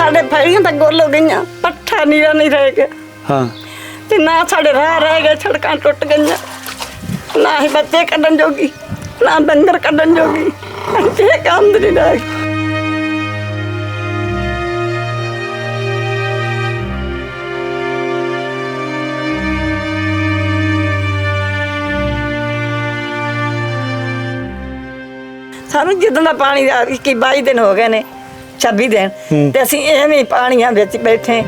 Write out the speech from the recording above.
ਸਾਡੇ ਫੈੜੀਆਂ ਤਾਂ ਗੁੱਲ ਹੋ ਗਈਆਂ, ਪੱਠਾ ਨੀਰਾ ਨਹੀਂ ਰਹਿ ਗਿਆ। ਹਾਂ ਤੇ ਨਾ ਸਾਡੇ ਰਾਹ ਰਹਿ ਗਏ, ਸੜਕਾਂ ਟੁੱਟ ਗਈਆਂ, ਨਾ ਹੀ ਬੱਚੇ ਕੱਢਣ ਜੋਗੀ, ਨਾ ਡੰਗਰ ਕੱਢਣ ਜੋਗੀ, ਇਹ ਕੰਮ ਨਹੀਂ ਰਹਿ ਗਿਆ। ਸਾਨੂੰ ਜਿੱਦਾਂ ਦਾ ਪਾਣੀ ਆ 22 ਦਿਨ ਹੋ ਗਏ ਨੇ, 26 ਦਿਨ, ਤੇ ਅਸੀਂ ਐਵੇਂ ਪਾਣੀਆਂ ਵਿੱਚ ਬੈਠੇ।